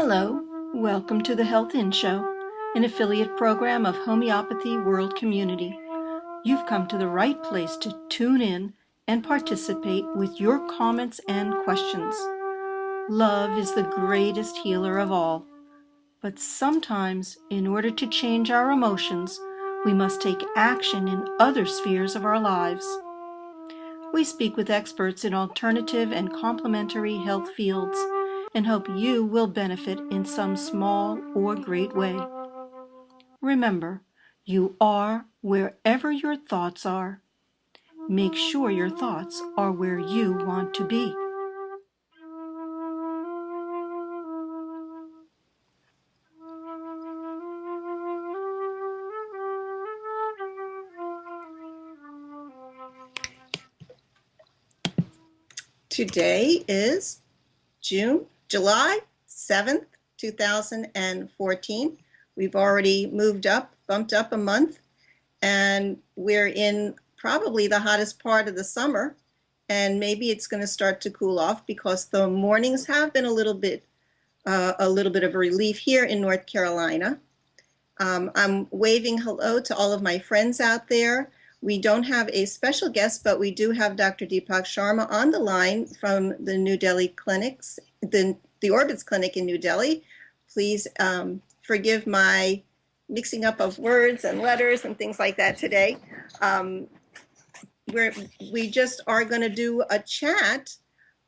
Hello, welcome to the Health In Show, an affiliate program of Homeopathy World Community. You've come to the right place to tune in and participate with your comments and questions. Love is the greatest healer of all, but sometimes, in order to change our emotions, we must take action in other spheres of our lives. We speak with experts in alternative and complementary health fields and hope you will benefit in some small or great way. Remember, you are wherever your thoughts are. Make sure your thoughts are where you want to be. Today is July 7th, 2014. We've already bumped up a month, and we're in probably the hottest part of the summer, and maybe it's going to start to cool off because the mornings have been a little bit of a relief here in North Carolina. I'm waving hello to all of my friends out there. We don't have a special guest, but we do have Dr. Deepak Sharma on the line from the New Delhi clinics, the Orbitz Clinic in New Delhi. Please forgive my mixing up of words and letters and things like that today. We just are going to do a chat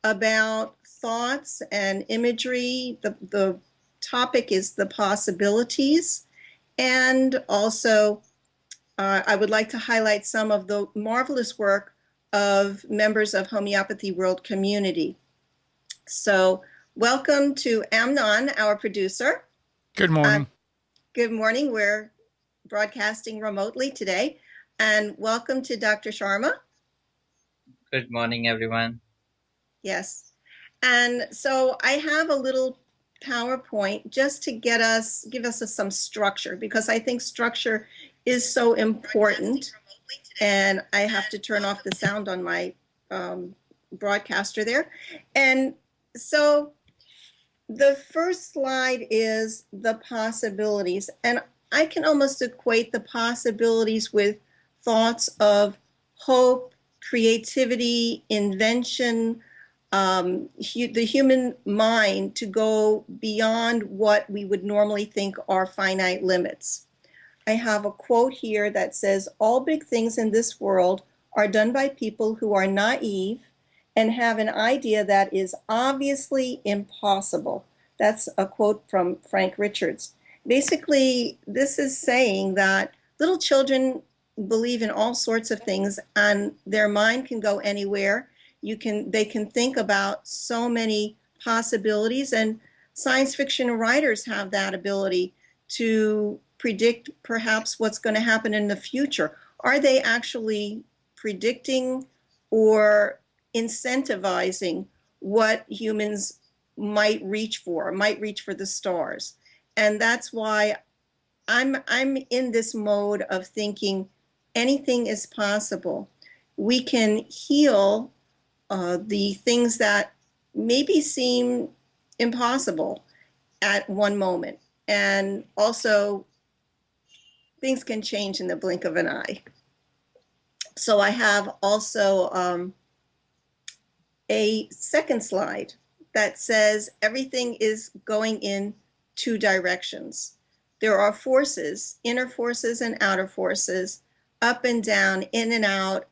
about thoughts and imagery. The topic is the possibilities, and also I would like to highlight some of the marvelous work of members of Homeopathy World Community. So welcome to Amnon, our producer. Good morning. Good morning. We're broadcasting remotely today. And welcome to Dr. Sharma. Good morning, everyone. Yes. And so I have a little PowerPoint just to give us some structure, because I think structure is so important. And I have to turn off the sound on my broadcaster there. And so the first slide is the possibilities. And I can almost equate the possibilities with thoughts of hope, creativity, invention, the human mind to go beyond what we would normally think are finite limits. I have a quote here that says, "All big things in this world are done by people who are naive and have an idea that is obviously impossible." That's a quote from Frank Richards. Basically, this is saying that little children believe in all sorts of things, and their mind can go anywhere. They can think about so many possibilities, and science fiction writers have that ability to predict perhaps what's going to happen in the future. Are they actually predicting or incentivizing what humans might reach for the stars? And that's why I'm in this mode of thinking anything is possible. We can heal the things that maybe seem impossible at one moment. And also, things can change in the blink of an eye. So I have also a second slide that says everything is going in two directions. There are forces, inner forces and outer forces, up and down, in and out,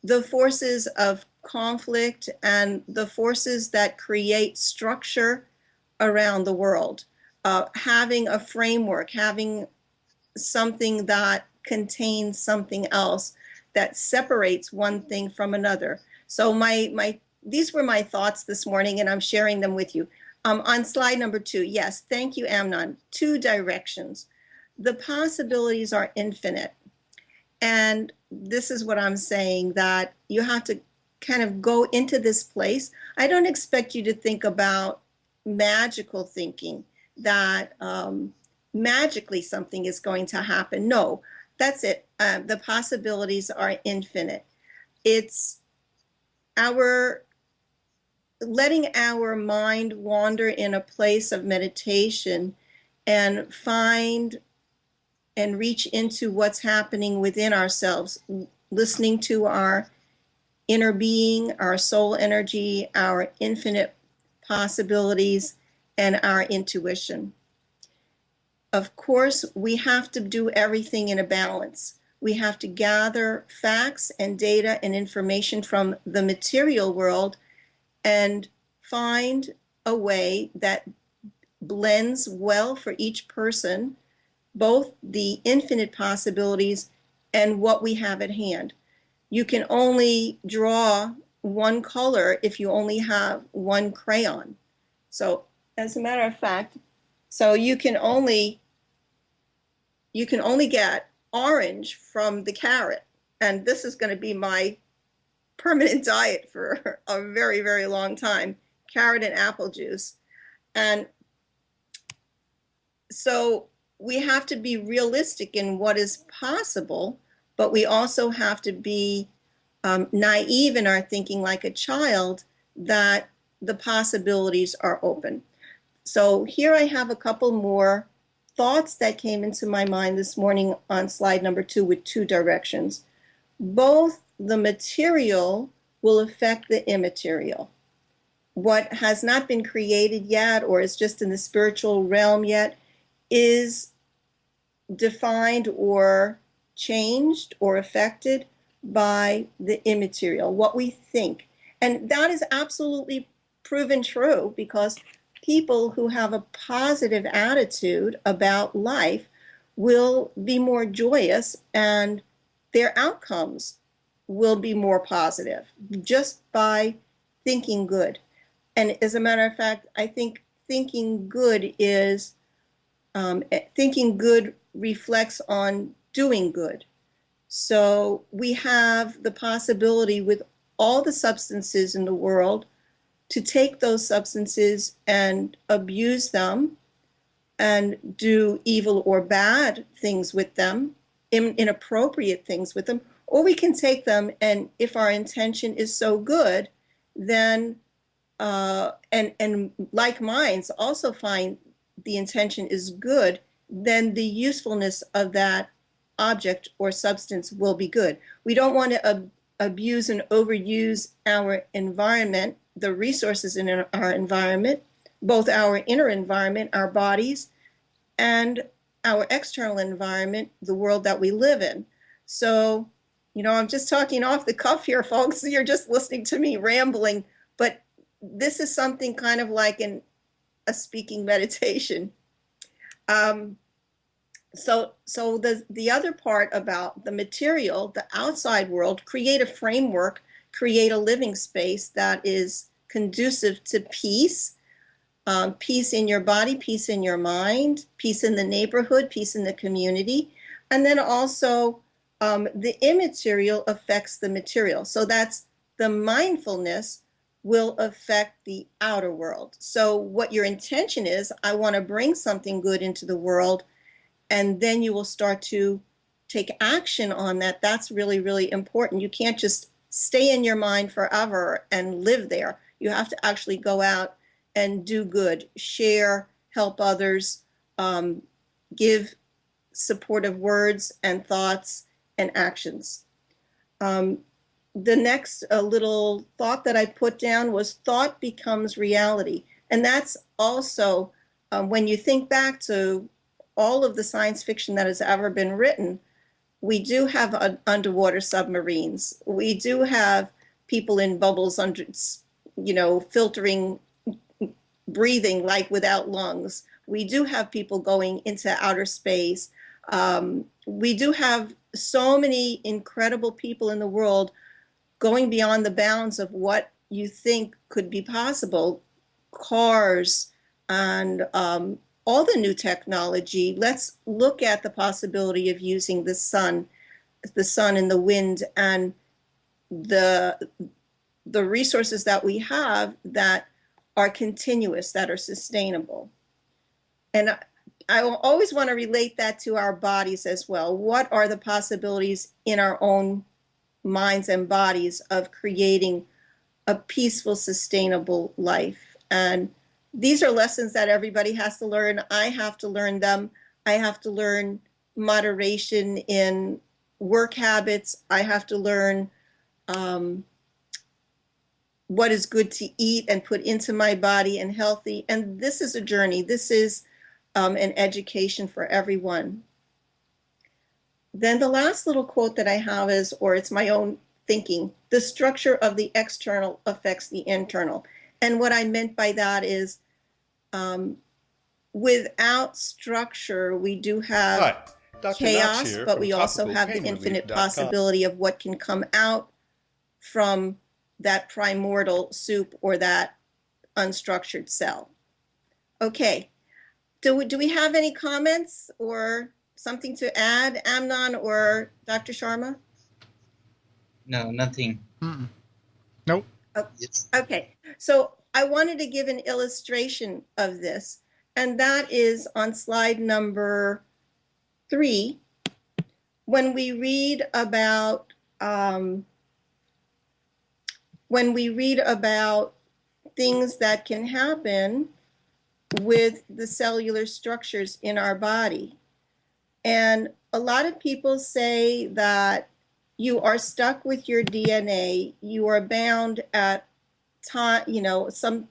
the forces of conflict and the forces that create structure around the world. Having a framework, having something that contains something else that separates one thing from another. So these were my thoughts this morning, and I'm sharing them with you. On slide number 2, yes, thank you, Amnon. Two directions. The possibilities are infinite. And this is what I'm saying, that you have to kind of go into this place. I don't expect you to think about magical thinking, that magically something is going to happen. No, that's it. The possibilities are infinite. It's our letting our mind wander in a place of meditation and find and reach into what's happening within ourselves, listening to our inner being, our soul energy, our infinite possibilities, and our intuition. Of course, we have to do everything in a balance. We have to gather facts and data and information from the material world and find a way that blends well for each person, both the infinite possibilities and what we have at hand. You can only draw one color if you only have one crayon. So as a matter of fact, so you can only get orange from the carrot. And this is going to be my permanent diet for a very, very long time, carrot and apple juice. And so we have to be realistic in what is possible, but we also have to be naive in our thinking like a child that the possibilities are open. So here I have a couple more thoughts that came into my mind this morning on slide number 2 with 2 directions. Both the material will affect the immaterial. What has not been created yet or is just in the spiritual realm yet is defined or changed or affected by the immaterial, what we think. And that is absolutely proven true because people who have a positive attitude about life will be more joyous and their outcomes will be more positive just by thinking good. And as a matter of fact, I think thinking good is, thinking good reflects on doing good. So we have the possibility with all the substances in the world to take those substances and abuse them and do evil or bad things with them, inappropriate things with them, or we can take them and if our intention is so good, then, and like minds also find the intention is good, then the usefulness of that object or substance will be good. We don't want to abuse and overuse our environment, the resources in our environment, both our inner environment, our bodies, and our external environment, the world that we live in. So, you know, I'm just talking off the cuff here, folks. You're just listening to me rambling, but this is something kind of like a speaking meditation. So the other part about the material, the outside world, create a framework, create a living space that is conducive to peace, peace in your body, peace in your mind, peace in the neighborhood, peace in the community. And then also the immaterial affects the material. So that's the mindfulness will affect the outer world. So what your intention is, I want to bring something good into the world, and then you will start to take action on that. That's really, really important. You can't just stay in your mind forever and live there. You have to actually go out and do good, share, help others, give supportive words and thoughts and actions. The next little thought that I put down was thought becomes reality. And that's also, when you think back to all of the science fiction that has ever been written, we do have underwater submarines. We do have people in bubbles under, you know, filtering, breathing like without lungs. We do have people going into outer space. We do have so many incredible people in the world going beyond the bounds of what you think could be possible. Cars and all the new technology. Let's look at the possibility of using the sun and the wind and the resources that we have that are continuous, that are sustainable. And I will always want to relate that to our bodies as well. What are the possibilities in our own minds and bodies of creating a peaceful, sustainable life. And these are lessons that everybody has to learn. I have to learn them. I have to learn moderation in work habits. I have to learn what is good to eat and put into my body and healthy. And this is a journey. This is an education for everyone. Then the last little quote that I have is, or it's my own thinking, the structure of the external affects the internal. And what I meant by that is without structure, we do have Hi, Dr. Knox chaos, here but from we also have the infinite TropicalPainRelief.com. possibility of what can come out from that primordial soup or that unstructured cell. Okay, do we have any comments or something to add, Amnon or Dr. Sharma? No, nothing. Nope. Yes. Okay, so I wanted to give an illustration of this, and that is on slide number 3. When we read about things that can happen with the cellular structures in our body. And a lot of people say that you are stuck with your DNA, you are bound at time, some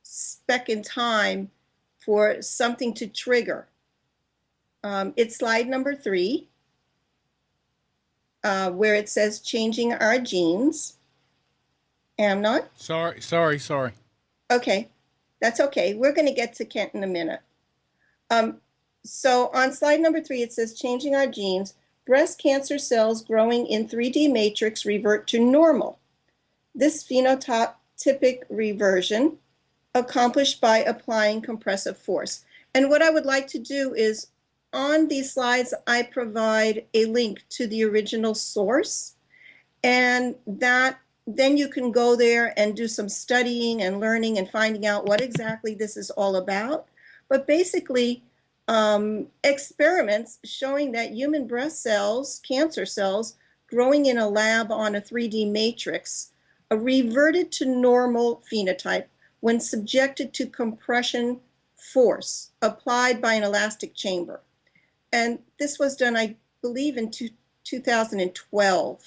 speck in time for something to trigger. It's slide number 3, where it says changing our genes. Amnon? Sorry. Okay, that's okay. We're going to get to Kent in a minute. So on slide number 3, it says changing our genes. Breast cancer cells growing in 3D matrix revert to normal. This phenotypic reversion accomplished by applying compressive force. And what I would like to do is on these slides, I provide a link to the original source, and that then you can go there and do some studying and learning and finding out what exactly this is all about. But basically, experiments showing that human breast cells, cancer cells, growing in a lab on a 3D matrix, reverted to normal phenotype when subjected to compression force applied by an elastic chamber. And this was done, I believe, in 2012.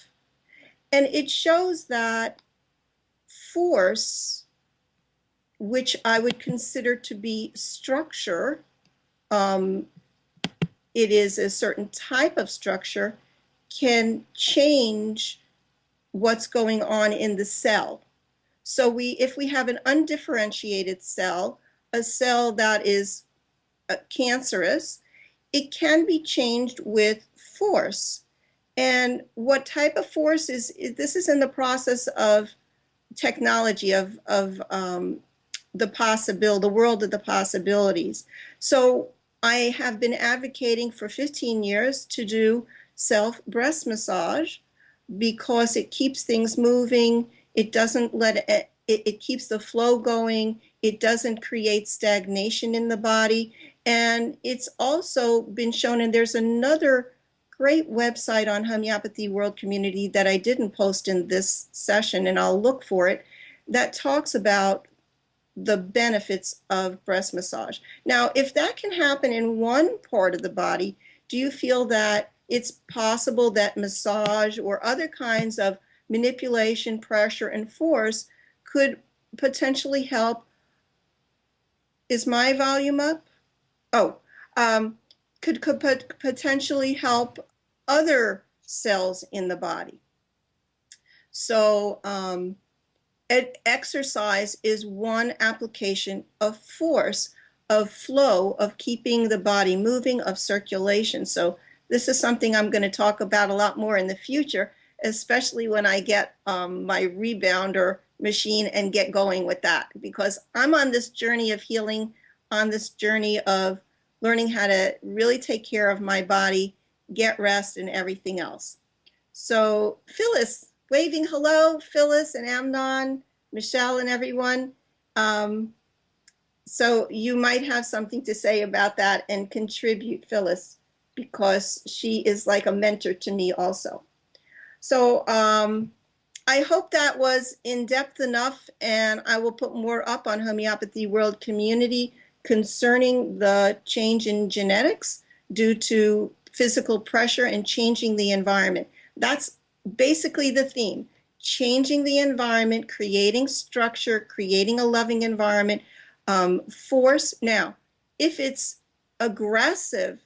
And it shows that force, which I would consider to be structure, it is a certain type of structure, can change what's going on in the cell. So if we have an undifferentiated cell, a cell that is cancerous, it can be changed with force. And what type of force is this is in the process of technology, of the world of the possibilities. So I have been advocating for 15 years to do self breast massage because it keeps things moving. It doesn't it keeps the flow going. It doesn't create stagnation in the body. And it's also been shown, and there's another great website on Homeopathy World Community that I didn't post in this session, and I'll look for it, that talks about the benefits of breast massage. Now, if that can happen in one part of the body, do you feel that it's possible that massage or other kinds of manipulation, pressure, and force could potentially help? Is my volume up? Could potentially help other cells in the body. So exercise is one application of force, of flow, of keeping the body moving, of circulation. So this is something I'm going to talk about a lot more in the future, especially when I get my rebounder machine and get going with that, because I'm on this journey of healing, on this journey of learning how to really take care of my body, get rest, and everything else. So Phyllis, waving hello, Phyllis and Amnon, Michelle and everyone. So you might have something to say about that and contribute, Phyllis, because she is like a mentor to me also. So I hope that was in depth enough, and I will put more up on Homeopathy World Community concerning the change in genetics due to physical pressure and changing the environment. That's basically the theme: changing the environment, creating structure, creating a loving environment. Force. Now, if it's aggressive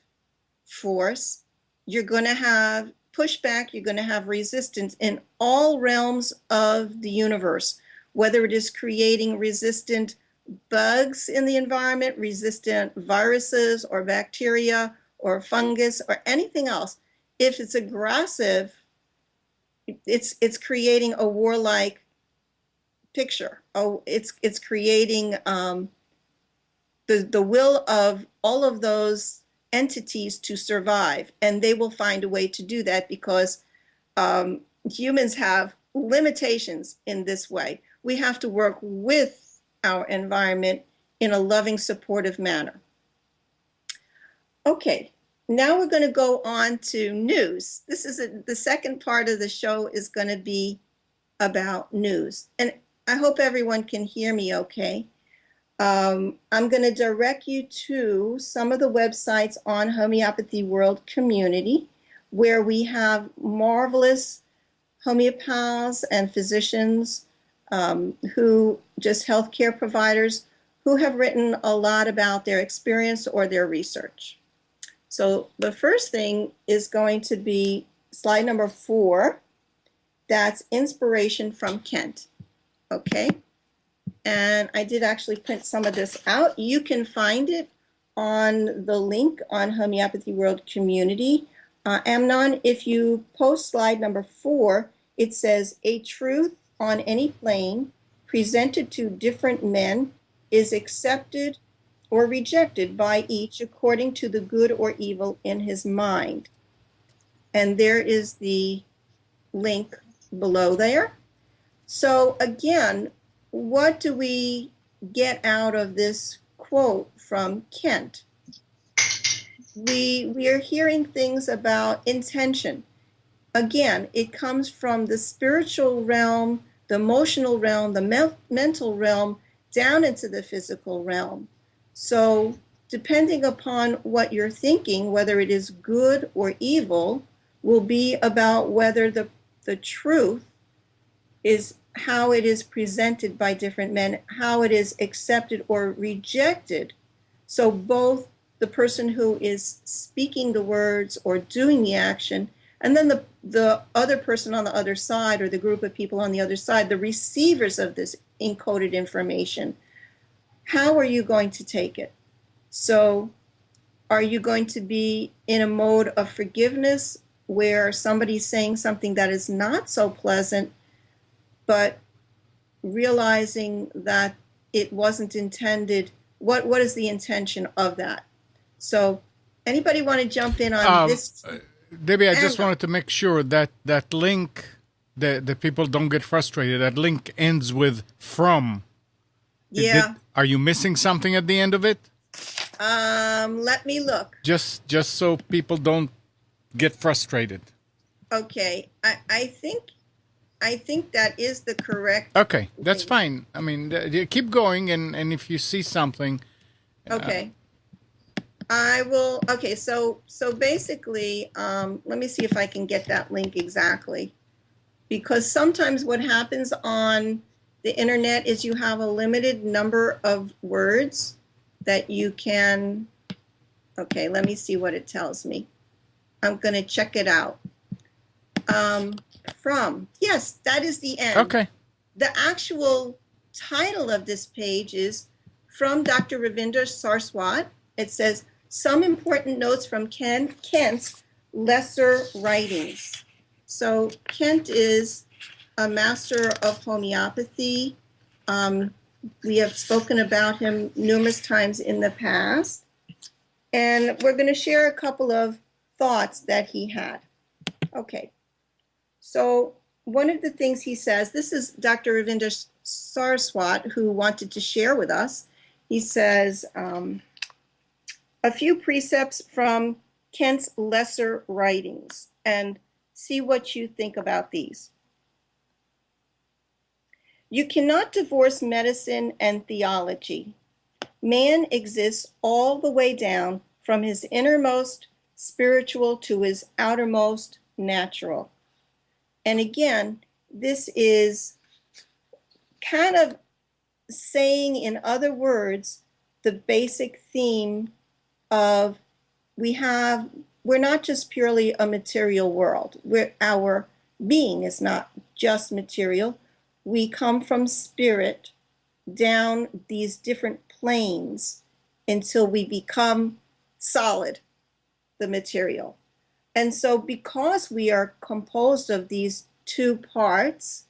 force, you're going to have pushback, you're going to have resistance in all realms of the universe, whether it is creating resistant bugs in the environment, resistant viruses or bacteria or fungus or anything else. If it's aggressive, it's creating a warlike picture. Oh, it's creating the will of all of those entities to survive, and they will find a way to do that because humans have limitations in this way. We have to work with our environment in a loving, supportive manner. Okay, now we're going to go on to news. This is the second part of the show is going to be about news, and I hope everyone can hear me okay. I'm going to direct you to some of the websites on Homeopathy World Community where we have marvelous homeopaths and physicians who just healthcare providers who have written a lot about their experience or their research. So the first thing is going to be slide number 4. That's inspiration from Kent. Okay. And I did actually print some of this out. You can find it on the link on Homeopathy World Community. Amnon, if you post slide number 4, it says, a truth on any plane presented to different men is accepted or rejected by each according to the good or evil in his mind. And there is the link below there. So again, what do we get out of this quote from Kent? We are hearing things about intention. Again, it comes from the spiritual realm, the emotional realm, the mental realm, down into the physical realm. So depending upon what you're thinking, whether it is good or evil, will be about whether the truth is how it is presented by different men, how it is accepted or rejected. So both the person who is speaking the words or doing the action, and then the other person on the other side, or the group of people on the other side, the receivers of this encoded information, how are you going to take it? So are you going to be in a mode of forgiveness where somebody's saying something that is not so pleasant, but realizing that it wasn't intended? What is the intention of that? So anybody want to jump in on this? Debbie, I just wanted to make sure that that link, the people don't get frustrated. That link ends with from. Yeah. Are you missing something at the end of it? Let me look. Just so people don't get frustrated. Okay. I think that is the correct. Okay, that's fine. I mean, keep going, and if you see something. Okay. I will. Okay, so basically, let me see if I can get that link exactly, because sometimes what happens on the internet is you have a limited number of words that you can. Okay, let me see what it tells me. I'm going to check it out. From. Yes, that is the end. Okay. The actual title of this page is from Dr. Ravinder Saraswat. It says, some important notes from Kent's lesser writings. So Kent is a master of homeopathy. We have spoken about him numerous times in the past. And we're going to share a couple of thoughts that he had. Okay. So one of the things he says, this is Dr. Ravinder Saraswat, who wanted to share with us. He says, a few precepts from Kent's lesser writings, and see what you think about these. You cannot divorce medicine and theology. Man exists all the way down from his innermost spiritual to his outermost natural. And again, this is kind of saying, in other words, the basic theme of we're not just purely a material world. Our being is not just material. We come from spirit down these different planes until we become solid, the material. And so because we are composed of these two parts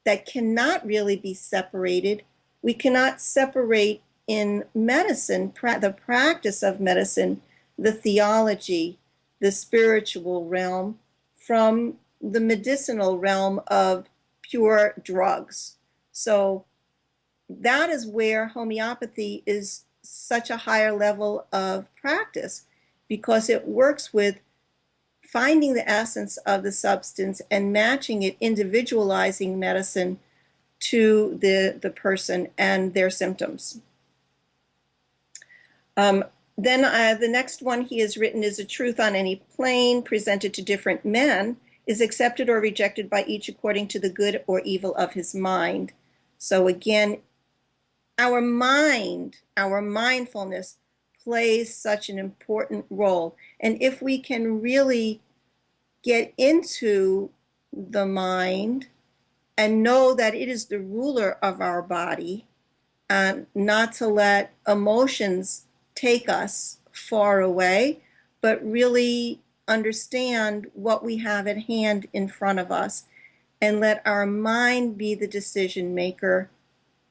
that cannot really be separated, we cannot separate in medicine, the practice of medicine, the theology, the spiritual realm from the medicinal realm of pure drugs. So that is where homeopathy is such a higher level of practice, because it works with finding the essence of the substance and matching it, individualizing medicine to the person and their symptoms. Then the next one he has written is: a truth on any plane presented to different men is accepted or rejected by each according to the good or evil of his mind. So again, our mind, our mindfulness plays such an important role. And if we can really get into the mind and know that it is the ruler of our body, not to let emotions take us far away, but really understand what we have at hand in front of us, and let our mind be the decision maker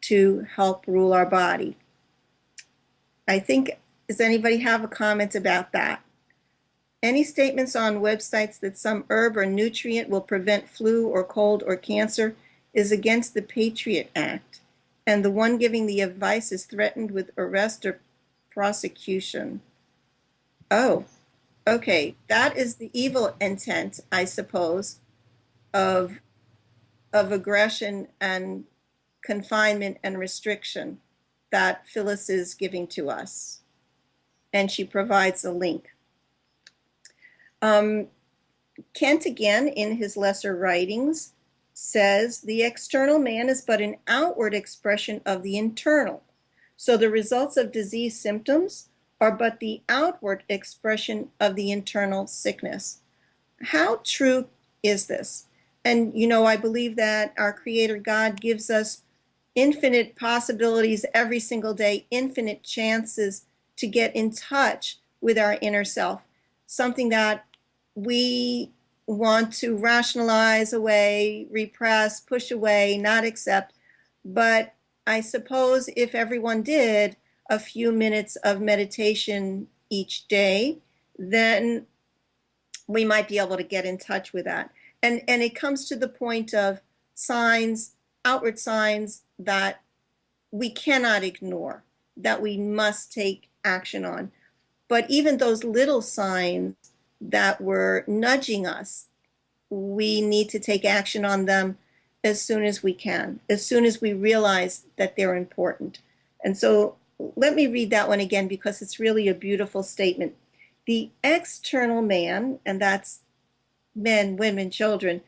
to help rule our body. I think, does anybody have a comment about that? Any statements on websites that some herb or nutrient will prevent flu or cold or cancer is against the Patriot Act, and the one giving the advice is threatened with arrest or prosecution. Oh, okay. That is the evil intent, I suppose, of aggression and confinement and restriction that Phyllis is giving to us. And she provides a link. Kent, again, in his lesser writings, says the external man is but an outward expression of the internal. So the results of disease symptoms are but the outward expression of the internal sickness. How true is this? And, you know, I believe that our Creator God gives us infinite possibilities every single day, infinite chances to get in touch with our inner self, something that we want to rationalize away, repress, push away, not accept. But I suppose if everyone did a few minutes of meditation each day, then we might be able to get in touch with that. And it comes to the point of signs, outward signs that we cannot ignore, that we must take action on. But even those little signs that were nudging us, we need to take action on them as soon as we can, as soon as we realize that they're important. And so let me read that one again, because it's really a beautiful statement. The external man, and that's men, women, children,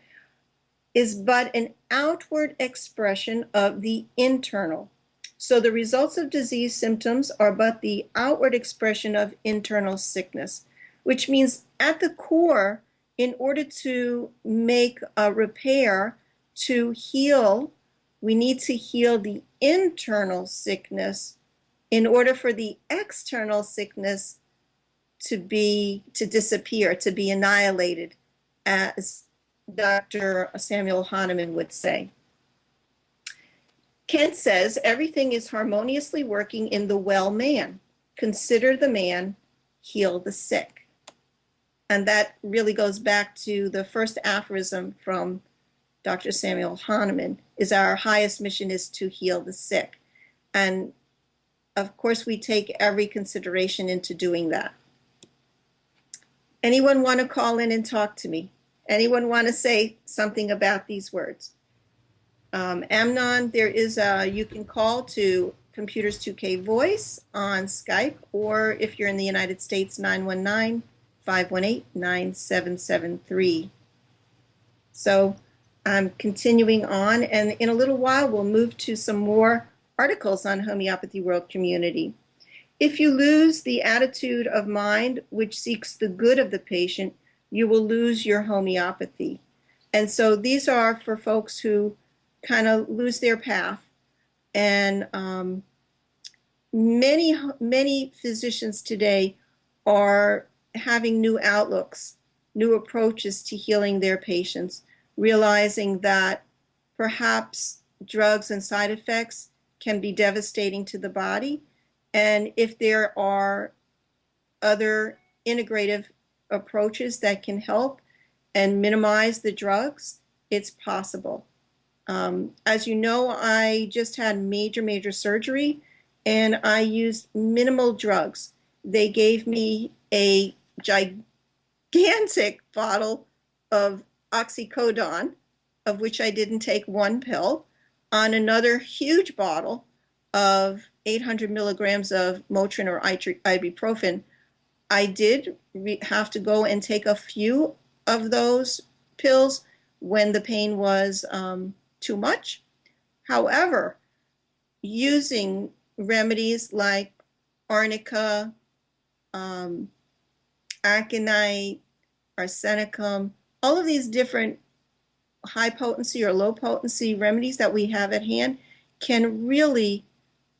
is but an outward expression of the internal. So the results of disease symptoms are but the outward expression of internal sickness, which means at the core, in order to make a repair, to heal, we need to heal the internal sickness in order for the external sickness to disappear, to be annihilated, as Dr. Samuel Hahnemann would say. Kent says, everything is harmoniously working in the well man. Consider the man, heal the sick. And that really goes back to the first aphorism from Dr. Samuel Hahnemann, is our highest mission is to heal the sick. And of course, we take every consideration into doing that. Anyone want to call in and talk to me? Anyone want to say something about these words? Amnon, there is you can call to Computers 2K Voice on Skype, or if you're in the United States, 919-518-9773. So I'm continuing on, and in a little while we'll move to some more articles on Homeopathy World Community. If you lose the attitude of mind which seeks the good of the patient, you will lose your homeopathy. And so these are for folks who kind of lose their path. And many physicians today are having new outlooks, new approaches to healing their patients, realizing that perhaps drugs and side effects can be devastating to the body. And if there are other integrative approaches that can help and minimize the drugs, it's possible. As you know, I just had major surgery, and I used minimal drugs. They gave me a gigantic bottle of oxycodone, of which I didn't take one pill, on another huge bottle of 800 milligrams of Motrin or ibuprofen. I did have to go and take a few of those pills when the pain was too much. However, using remedies like arnica, aconite, arsenicum, all of these different high potency or low potency remedies that we have at hand can really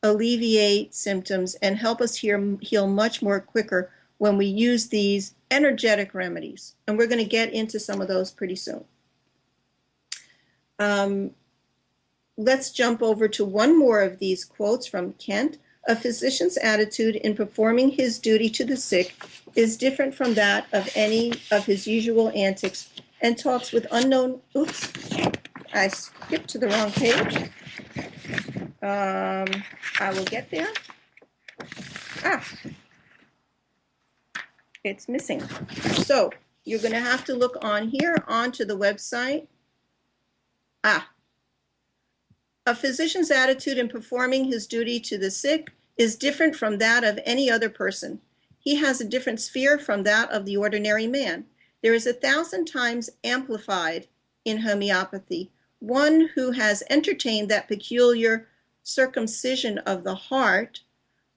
alleviate symptoms and help us heal much more quicker when we use these energetic remedies. And we're going to get into some of those pretty soon. Let's jump over to one more of these quotes from Kent. A physician's attitude in performing his duty to the sick is different from that of any of his usual antics, and talks with unknown, oops, I skipped to the wrong page. I will get there. It's missing. So you're going to have to look on here onto the website. A physician's attitude in performing his duty to the sick is different from that of any other person. He has a different sphere from that of the ordinary man. There is 1,000 times amplified in homeopathy one who has entertained that peculiar circumcision of the heart,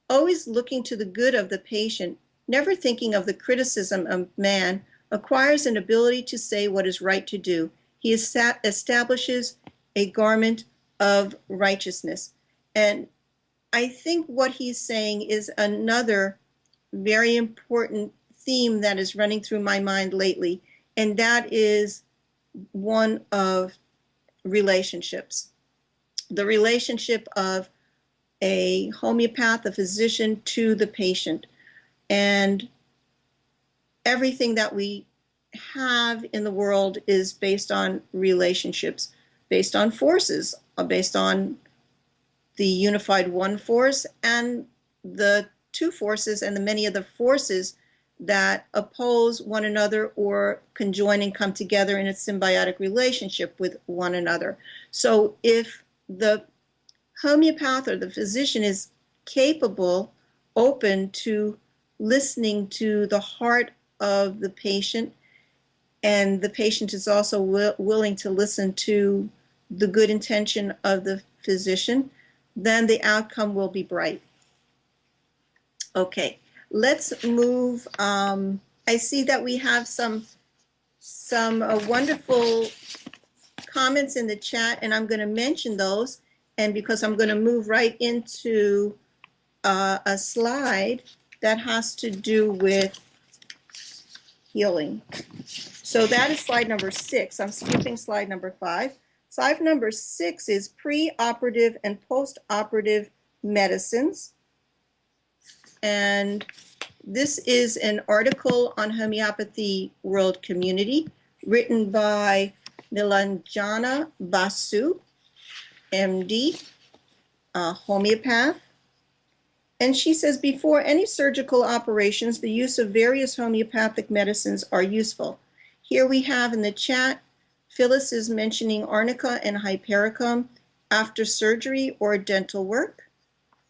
always looking to the good of the patient, never thinking of the criticism of man, acquires an ability to say what is right to do. He establishes a garment of righteousness. And I think what he's saying is another very important theme that is running through my mind lately, and that is one of relationships. The relationship of a homeopath, a physician, to the patient. And everything that we have in the world is based on relationships, based on forces, based on the unified one force and the two forces and the many of the forces that oppose one another or conjoin and come together in a symbiotic relationship with one another. So if the homeopath or the physician is capable, open to listening to the heart of the patient, and the patient is also willing to listen to the good intention of the physician, then the outcome will be bright. Okay, let's move. I see that we have some wonderful comments in the chat, and I'm going to mention those. And because I'm going to move right into a slide that has to do with healing. So that is slide number 6. I'm skipping slide number 5. Slide number 6 is pre-operative and post-operative medicines. And this is an article on Homeopathy World Community written by Nilanjana Basu, MD, homeopath. And she says, before any surgical operations, the use of various homeopathic medicines are useful. Here we have in the chat Phyllis is mentioning arnica and hypericum after surgery or dental work.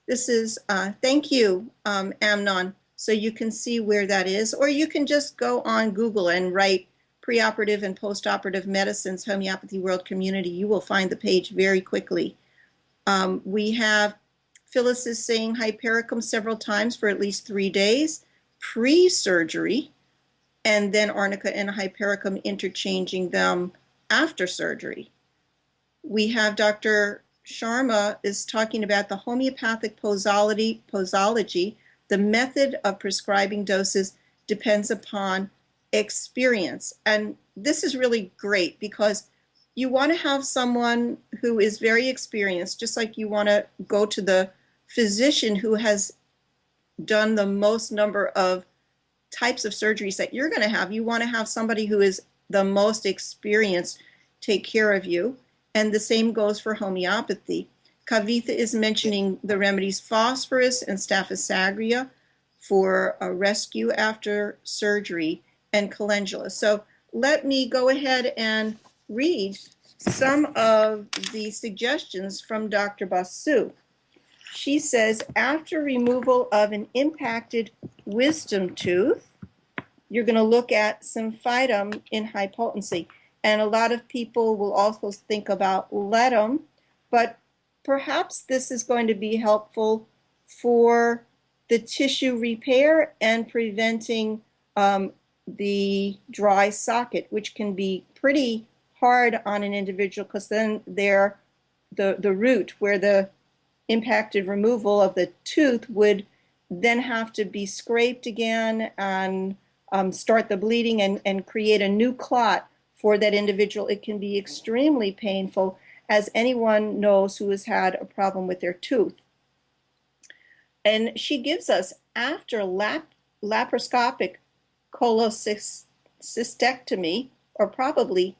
This is, thank you, Amnon. So you can see where that is, or you can just go on Google and write preoperative and postoperative medicines, Homeopathy World Community. You will find the page very quickly. We have Phyllis is saying hypericum several times for at least 3 days pre-surgery, and then arnica and hypericum interchanging them after surgery. We have Dr. Sharma is talking about the homeopathic posology. The method of prescribing doses depends upon experience. And this is really great because you want to have someone who is very experienced, just like you want to go to the physician who has done the most number of types of surgeries that you're going to have. You want to have somebody who is the most experienced take care of you. And the same goes for homeopathy. Kavitha is mentioning the remedies phosphorus and Staphysagria for a rescue after surgery, and calendula. So let me go ahead and read some of the suggestions from Dr. Basu. She says, after removal of an impacted wisdom tooth, you're going to look at symphytum in high potency. And a lot of people will also think about ledum, but perhaps this is going to be helpful for the tissue repair and preventing the dry socket, which can be pretty hard on an individual because then the root where the impacted removal of the tooth would then have to be scraped again and start the bleeding and create a new clot for that individual. It can be extremely painful, as anyone knows who has had a problem with their tooth. And she gives us, after laparoscopic cholecystectomy, or probably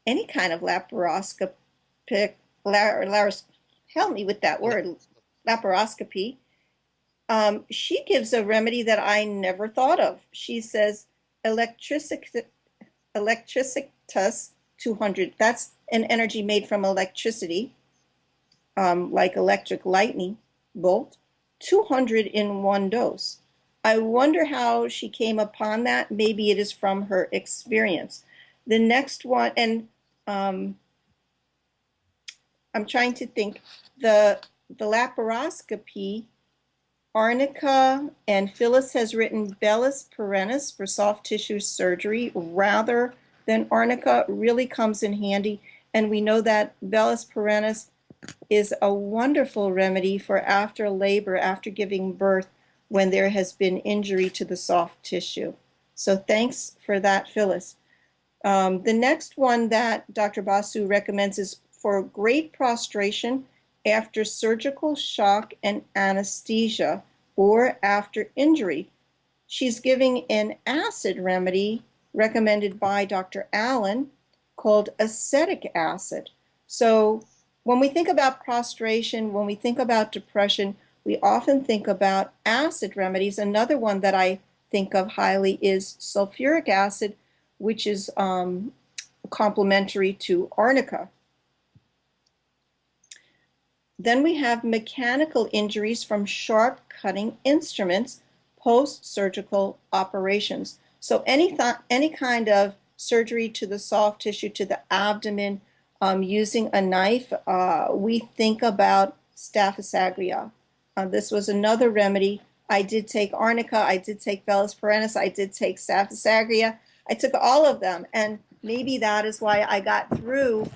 any kind of laparoscopic, help me with that word, laparoscopy, she gives a remedy that I never thought of. She says Electricitas 200. That's an energy made from electricity, like electric lightning bolt, 200 in one dose. I wonder how she came upon that. Maybe it is from her experience. The next one, and I'm trying to think, the laparoscopy, arnica, and Phyllis has written Bellis perennis for soft tissue surgery rather than arnica, really comes in handy. And we know that Bellis perennis is a wonderful remedy for after labor, after giving birth, when there has been injury to the soft tissue. So thanks for that, Phyllis. The next one that Dr. Basu recommends is for great prostration after surgical shock and anesthesia or after injury. She's giving an acid remedy recommended by Dr. Allen called acetic acid. So when we think about prostration, when we think about depression, we often think about acid remedies. Another one that I think of highly is sulfuric acid, which is complementary to arnica. Then we have mechanical injuries from sharp cutting instruments, post-surgical operations. So any kind of surgery to the soft tissue, to the abdomen, using a knife, we think about Staphysagria. This was another remedy. I did take arnica, I did take Bellis perennis, I did take Staphysagria. I took all of them, and maybe that is why I got through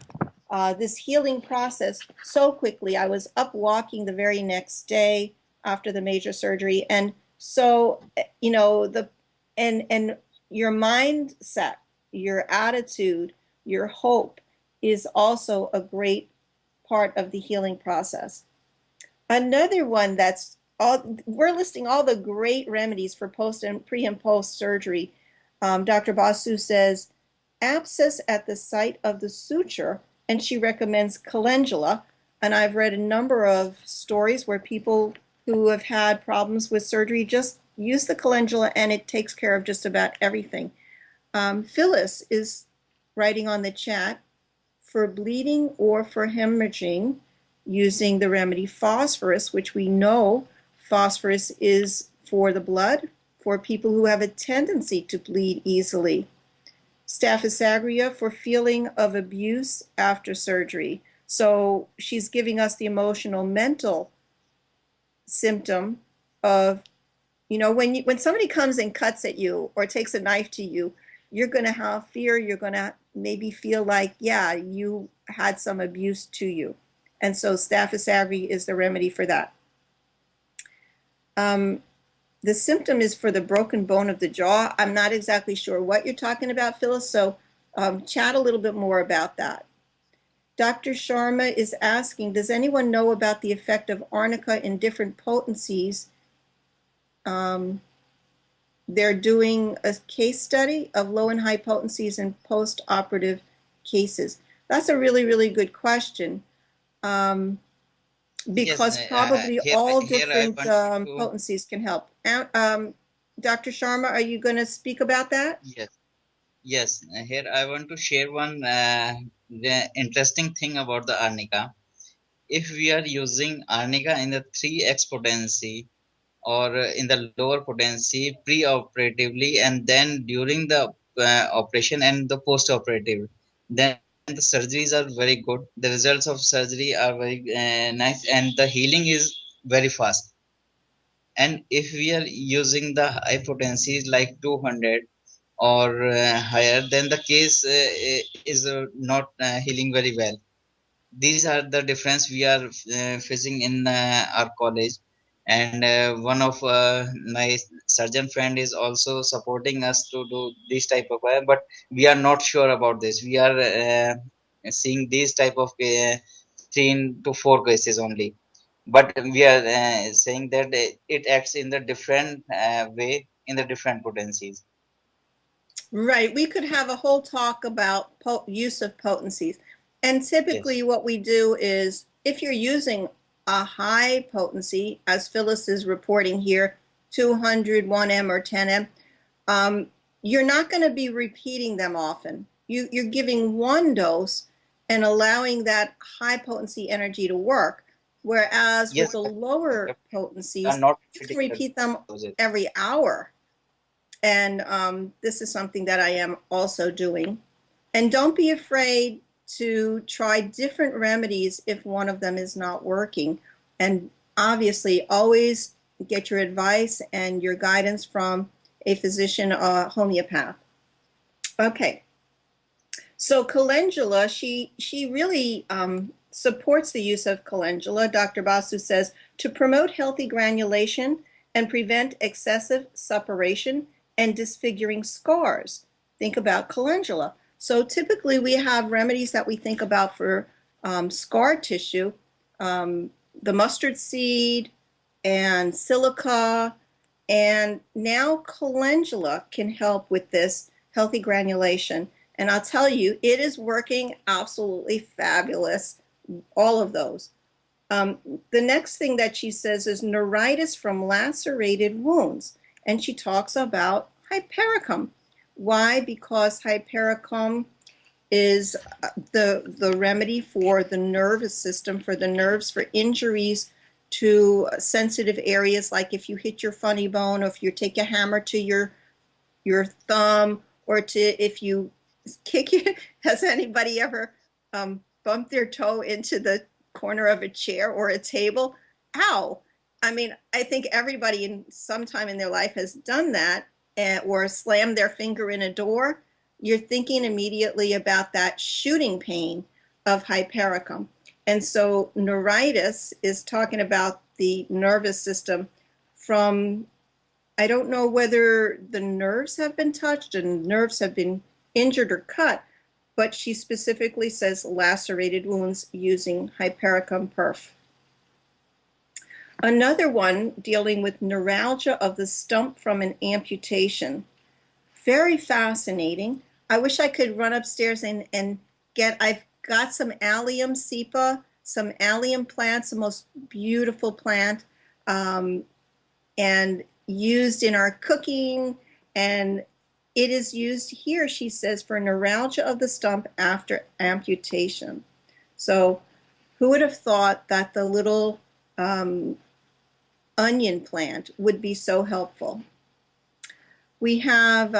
this healing process so quickly. I was up walking the very next day after the major surgery, and so and your mindset, your attitude, your hope is also a great part of the healing process. Another one that's we're listing all the great remedies for pre and post surgery. Dr. Basu says abscess at the site of the suture, and she recommends calendula. And I've read a number of stories where people who have had problems with surgery just use the calendula and it takes care of just about everything. Phyllis is writing on the chat, for bleeding or for hemorrhaging, using the remedy phosphorus, which we know phosphorus is for the blood, for people who have a tendency to bleed easily. Staphylococcus aureus for feeling of abuse after surgery. So she's giving us the emotional, mental symptom of, you know, when somebody comes and cuts at you or takes a knife to you, you're going to have fear. You're going to maybe feel like, yeah, you had some abuse to you. And so Staphylococcus aureus is the remedy for that. The symptom is for the broken bone of the jaw. I'm not exactly sure what you're talking about, Phyllis, so chat a little bit more about that. Dr. Sharma is asking, does anyone know about the effect of arnica in different potencies? They're doing a case study of low and high potencies in post-operative cases. That's a really, really good question. Because Yes, probably here all I different want to. potencies can help. Dr. Sharma, are you going to speak about that? Yes, yes. Here I want to share one the interesting thing about the arnica. If we are using arnica in the 3x potency or in the lower potency pre-operatively and then during the operation and the post-operative, then the surgeries are very good. The results of surgery are very nice and the healing is very fast. And if we are using the high potencies like 200 or higher, then the case is not healing very well. These are the difference we are facing in our college, and one of my surgeon friend is also supporting us to do this type of but we are not sure about this. We are seeing these type of 3 to 4 cases only, but we are saying that it acts in the different way in the different potencies. Right. We could have a whole talk about use of potencies. And typically Yes. what we do is if you're using a high potency, as Phyllis is reporting here, 200, 1M or 10M, you're not going to be repeating them often. You're giving one dose and allowing that high potency energy to work. Whereas with Yes, the but lower are potencies, not you can repeating repeat them the doses. every hour. And this is something that I am also doing. And don't be afraid to try different remedies if one of them is not working. And obviously, always get your advice and your guidance from a physician, a homeopath. Okay. So calendula, she really supports the use of calendula. Dr. Basu says to promote healthy granulation and prevent excessive suppuration and disfiguring scars. Think about calendula. So typically we have remedies that we think about for scar tissue, the mustard seed and silica, and now calendula can help with this healthy granulation. And I'll tell you, it is working absolutely fabulous, all of those. The next thing that she says is neuritis from lacerated wounds. And she talks about hypericum. Why? Because hypericum is the remedy for the nervous system, for the nerves, for injuries to sensitive areas, like if you hit your funny bone, or if you take a hammer to your thumb, or if you kick it. Has anybody ever bumped their toe into the corner of a chair or a table? Ow! I mean, I think everybody in some time in their life has done that, or slammed their finger in a door. You're thinking immediately about that shooting pain of hypericum. And so neuritis is talking about the nervous system from, I don't know whether the nerves have been touched and nerves have been injured or cut, but she specifically says lacerated wounds using hypericum perf. Another one dealing with neuralgia of the stump from an amputation. Very fascinating. I wish I could run upstairs and I've got some allium cepa, some allium plants, the most beautiful plant, and used in our cooking, and it is used here, she says, for neuralgia of the stump after amputation. So who would have thought that the little onion plant would be so helpful? We have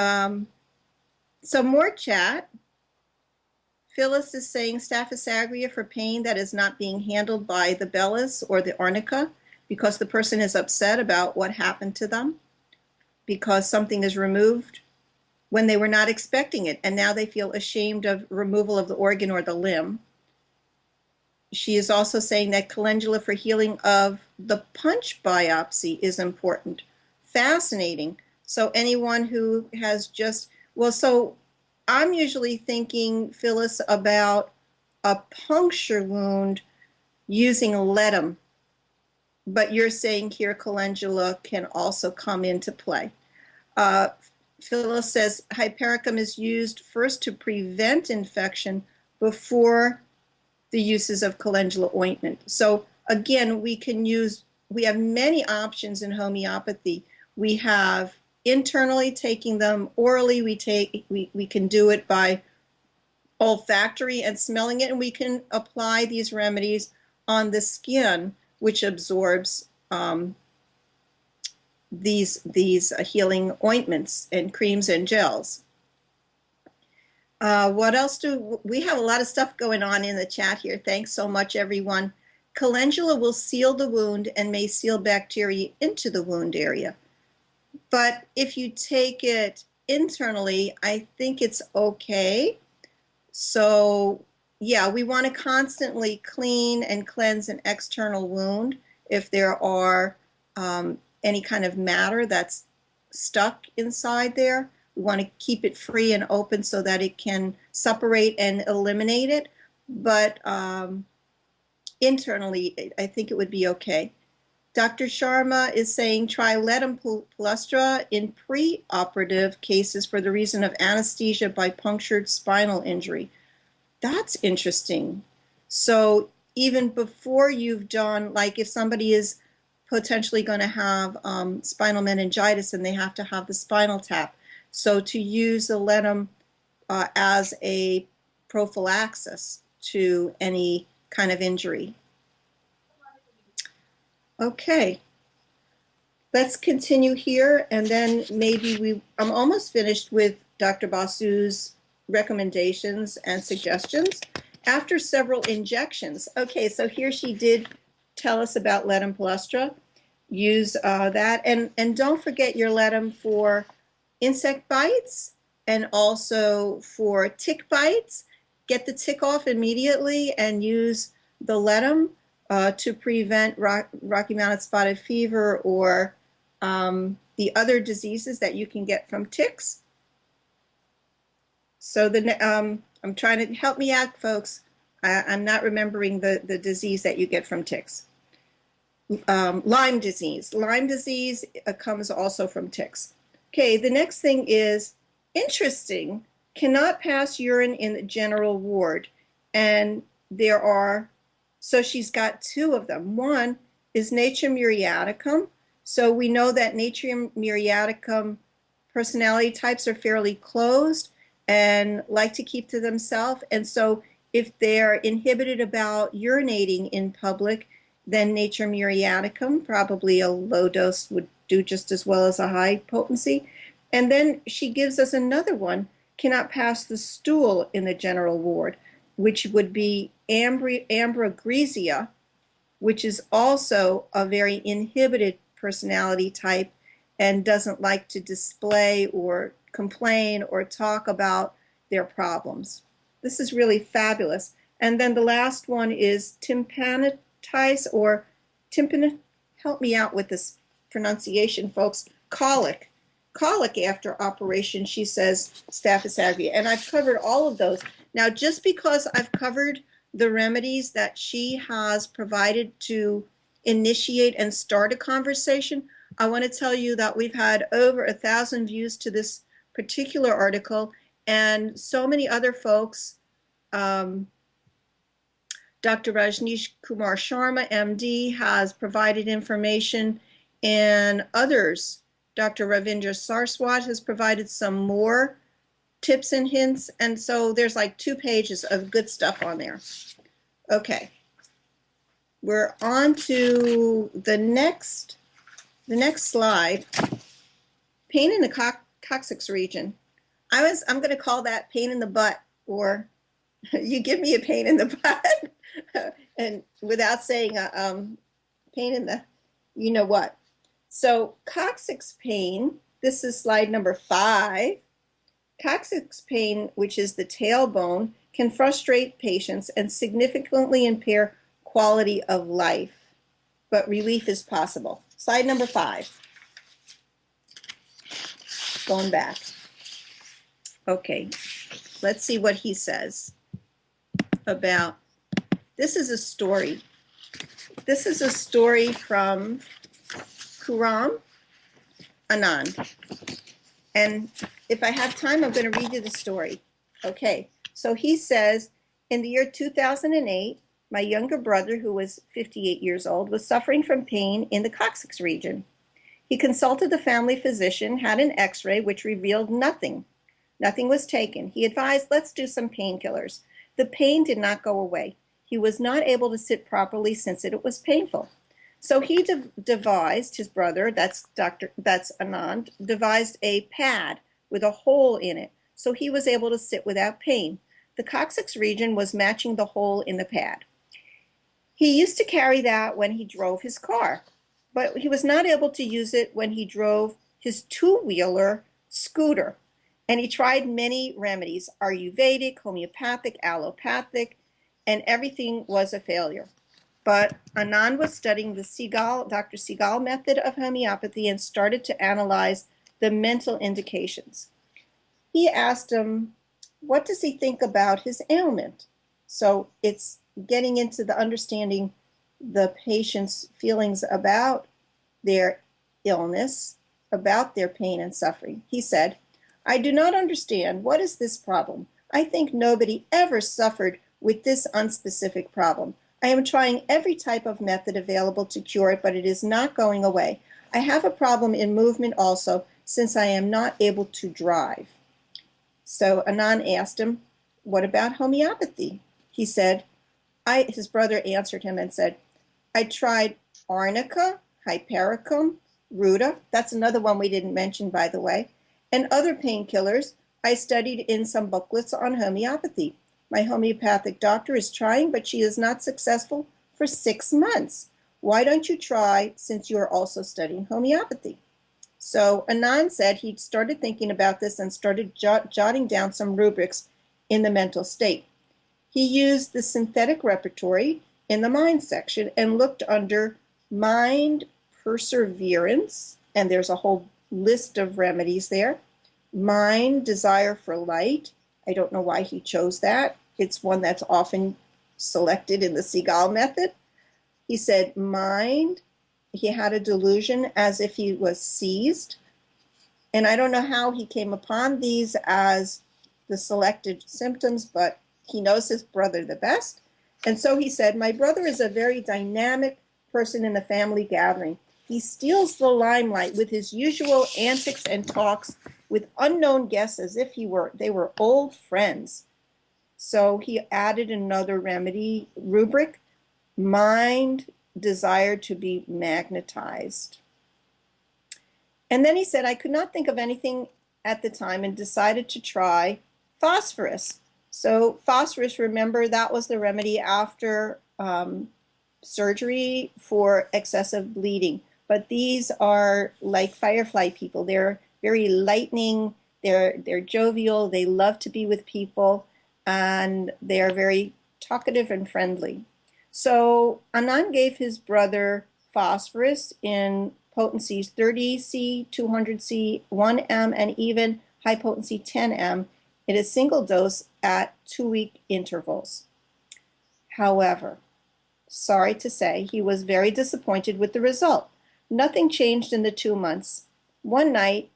some more chat. Phyllis is saying Staphylococcus aureus for pain that is not being handled by the Bellis or the arnica because the person is upset about what happened to them because something is removed when they were not expecting it, and now they feel ashamed of removal of the organ or the limb. She is also saying that calendula for healing of the punch biopsy is important. Fascinating. So anyone who has just, well, so I'm usually thinking, Phyllis, about a puncture wound using ledum, but you're saying here calendula can also come into play. Phyllis says hypericum is used first to prevent infection before the uses of calendula ointment. So again, we have many options in homeopathy. We have internally taking them orally, we can do it by olfactory and smelling it, and we can apply these remedies on the skin, which absorbs these healing ointments and creams and gels. What else we have a lot of stuff going on in the chat here. Thanks so much, everyone. Calendula will seal the wound and may seal bacteria into the wound area. But if you take it internally, I think it's okay. So yeah, we want to constantly clean and cleanse an external wound if there are any kind of matter that's stuck inside there. We want to keep it free and open so that it can suppurate and eliminate it. But internally, I think it would be okay. Dr. Sharma is saying try ledum palustra in pre-operative cases for the reason of anesthesia by punctured spinal injury. That's interesting. So even before you've done, like if somebody is potentially going to have spinal meningitis and they have to have the spinal tap, so to use the ledum as a prophylaxis to any kind of injury. Okay, let's continue here, and then maybe I'm almost finished with Dr. Basu's recommendations and suggestions. After several injections, okay, so here she did tell us about ledum palustra. Use that, and don't forget your ledum for insect bites and also for tick bites. Get the tick off immediately and use the ledum to prevent Rocky Mountain spotted fever or the other diseases that you can get from ticks. So I'm trying to help me out, folks. I'm not remembering the disease that you get from ticks. Lyme disease. Lyme disease comes also from ticks. Okay, the next thing is interesting. Cannot pass urine in the general ward, and there are. So she's got two of them. One is Natrium muriaticum. So we know that Natrium muriaticum personality types are fairly closed and like to keep to themselves. And so if they're inhibited about urinating in public, then Natrium muriaticum, probably a low dose would do just as well as a high potency. And then she gives us another one, cannot pass the stool in the general ward, which would be Ambrogresia, which is also a very inhibited personality type and doesn't like to display or complain or talk about their problems. This is really fabulous. And then the last one is tympanitis or help me out with this pronunciation, folks, colic. Colic after operation, she says, Staphylococcus aureus. And I've covered all of those. Now, just because I've covered the remedies that she has provided to initiate and start a conversation, I want to tell you that we've had over 1,000 views to this particular article, and so many other folks, Dr. Rajneesh Kumar Sharma, MD, has provided information, and others Dr. Ravindra Sarswat has provided some more tips and hints. And so there's like 2 pages of good stuff on there. Okay. We're on to the next slide. Pain in the coccyx region. I'm going to call that pain in the butt, or you give me a pain in the butt, and without saying pain in the, you know what. So coccyx pain, this is slide number 5. Coccyx pain, which is the tailbone, can frustrate patients and significantly impair quality of life, but relief is possible. Slide number 5. Going back. Okay, let's see what he says about, this is a story. This is a story from Khurram Anand. And if I have time, I'm going to read you the story. Okay, so he says, in the year 2008, my younger brother, who was 58 years old, was suffering from pain in the coccyx region. He consulted the family physician, had an x-ray, which revealed nothing. Nothing was taken. He advised, let's do some painkillers. The pain did not go away. He was not able to sit properly since it was painful. So he devised, his brother, that's Anand, devised a pad with a hole in it, so he was able to sit without pain. The coccyx region was matching the hole in the pad. He used to carry that when he drove his car, but he was not able to use it when he drove his 2-wheeler scooter. And he tried many remedies, Ayurvedic, homeopathic, allopathic, and everything was a failure. But Anand was studying the Dr. Segal method of homeopathy and started to analyze the mental indications. He asked him, what does he think about his ailment? So it's getting into the understanding the patient's feelings about their illness, about their pain and suffering. He said, I do not understand. What is this problem? I think nobody ever suffered with this unspecific problem. I am trying every type of method available to cure it, but it is not going away. I have a problem in movement also, since I am not able to drive. So Anand asked him, what about homeopathy? He said, his brother answered him and said, I tried arnica, hypericum, ruta, that's another one we didn't mention, by the way, and other painkillers. I studied in some booklets on homeopathy. My homeopathic doctor is trying, but she is not successful for 6 months. Why don't you try, since you are also studying homeopathy? So Anand said he started thinking about this and started jotting down some rubrics in the mental state. He used the synthetic repertory in the mind section and looked under mind perseverance, and there's a whole list of remedies there. Mind desire for light. I don't know why he chose that. It's one that's often selected in the Segal method. He said mind, he had a delusion as if he was seized. And I don't know how he came upon these as the selected symptoms, but he knows his brother the best. And so he said, my brother is a very dynamic person in the family gathering. He steals the limelight with his usual antics and talks with unknown guests as if they were old friends. So he added another remedy rubric, mind desire to be magnetized. And then he said, I could not think of anything at the time and decided to try phosphorus. So phosphorus, remember, that was the remedy after surgery for excessive bleeding. But these are like firefly people. They're very lightning, they're jovial, they love to be with people, and they are very talkative and friendly. So Anand gave his brother phosphorus in potencies 30C, 200C, 1M, and even high potency 10M in a single dose at 2-week intervals. However, sorry to say, he was very disappointed with the result. Nothing changed in the 2 months. One night,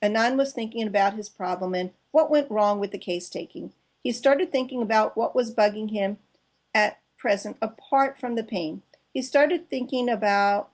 Anand was thinking about his problem and what went wrong with the case taking. He started thinking about what was bugging him at present apart from the pain. He started thinking about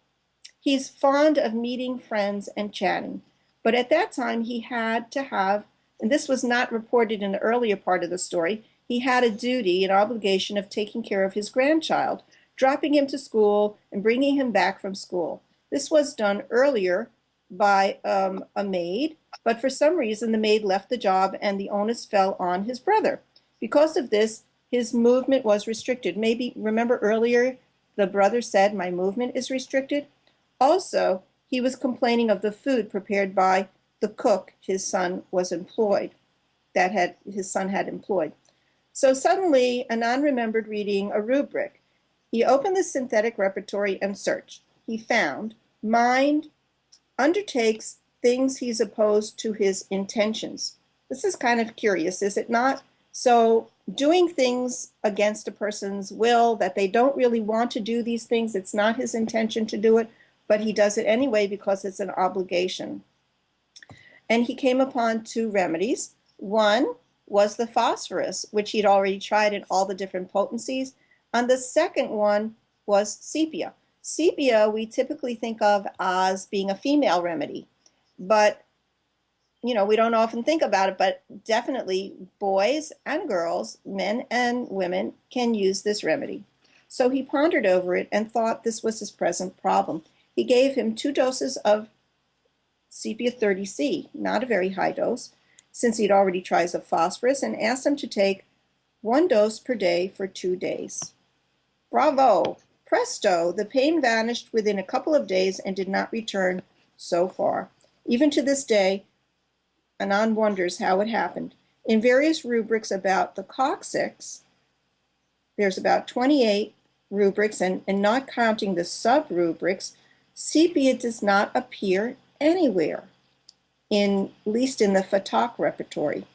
He's fond of meeting friends and chatting. But at that time, he had to have, and this was not reported in the earlier part of the story, he had a duty, an obligation of taking care of his grandchild, dropping him to school and bringing him back from school. This was done earlier by a maid, but for some reason the maid left the job and the onus fell on his brother. Because of this, his movement was restricted. Maybe remember earlier the brother said, "My movement is restricted." Also, he was complaining of the food prepared by the cook his son was employed, his son had employed. So suddenly, Anand remembered reading a rubric. He opened the synthetic repertory and searched. He found, mind undertakes things he's opposed to his intentions. This is kind of curious, is it not? So doing things against a person's will, that they don't really want to do these things, it's not his intention to do it, but he does it anyway because it's an obligation. And he came upon two remedies. One was the phosphorus, which he'd already tried in all the different potencies. And the second one was sepia. Sepia we typically think of as being a female remedy, but we don't often think about it, but definitely boys and girls, men and women can use this remedy. So he pondered over it and thought this was his present problem. He gave him 2 doses of sepia 30C, not a very high dose, since he'd already tried the phosphorus, and asked him to take 1 dose per day for 2 days. Bravo! Presto! The pain vanished within a couple of days and did not return so far. Even to this day, Anand wonders how it happened. In various rubrics about the coccyx, there's about 28 rubrics, and not counting the sub-rubrics, sepia does not appear anywhere, at least in the Fatak repertory.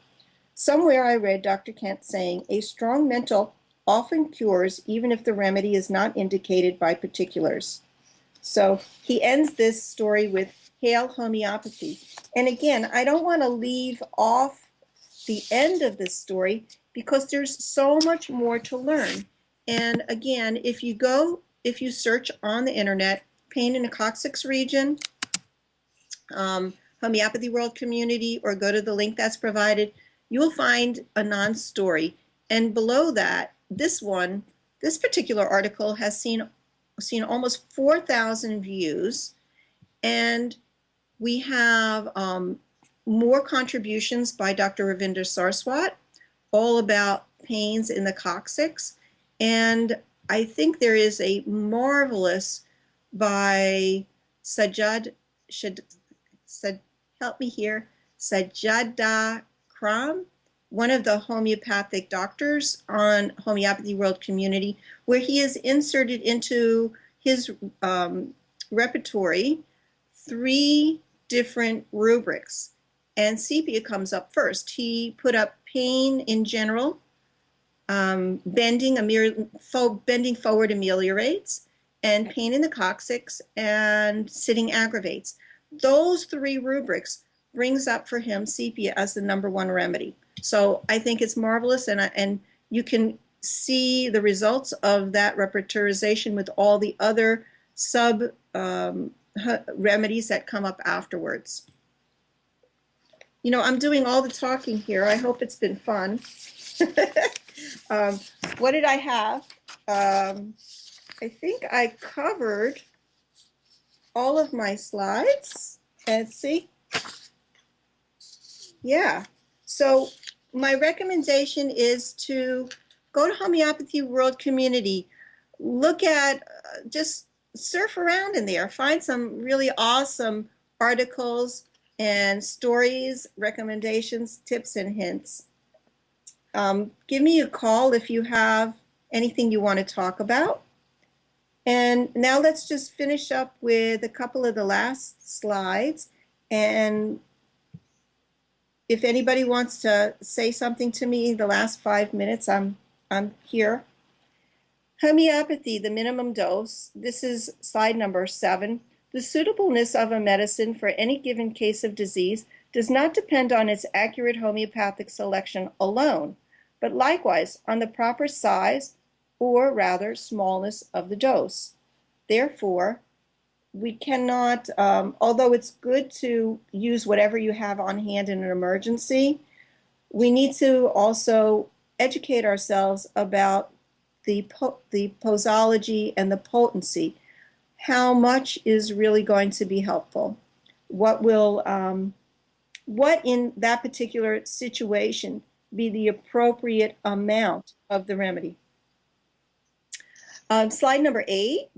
Somewhere I read Dr. Kent saying, a strong mental often cures even if the remedy is not indicated by particulars. So he ends this story with Hail Homeopathy. And again, I don't want to leave off the end of this story because there's so much more to learn. And again, if you search on the internet, pain in the coccyx region, Homeopathy World Community, or go to the link that's provided, you will find Anand's story. And below that, this particular article has seen almost 4,000 views, and we have more contributions by Dr. Ravinder Saraswat, all about pains in the coccyx. And I think there is a marvelous by Sajada Kram, one of the homeopathic doctors on Homeopathy World Community, where he has inserted into his repertory 3 different rubrics, and sepia comes up first. He put up pain in general, bending forward ameliorates, and pain in the coccyx, and sitting aggravates. Those 3 rubrics brings up for him sepia as the #1 remedy. So I think it's marvelous, and you can see the results of that repertorization with all the other sub remedies that come up afterwards. I'm doing all the talking here. I hope it's been fun. What did I have? I think I covered all of my slides. Let's see. Yeah. So my recommendation is to go to Homeopathy World Community. Look at, just surf around in there. Find some really awesome articles and stories, recommendations, tips, and hints. Give me a call if you have anything you want to talk about. And now let's just finish up with a couple of the last slides. And if anybody wants to say something to me the last 5 minutes, I'm here. Homeopathy, the minimum dose. This is slide number 7. The suitableness of a medicine for any given case of disease does not depend on its accurate homeopathic selection alone, but likewise on the proper size, or rather smallness, of the dose. Therefore, we cannot, although it's good to use whatever you have on hand in an emergency, we need to also educate ourselves about the posology and the potency. How much is really going to be helpful? What will, what in that particular situation be the appropriate amount of the remedy? Slide number 8,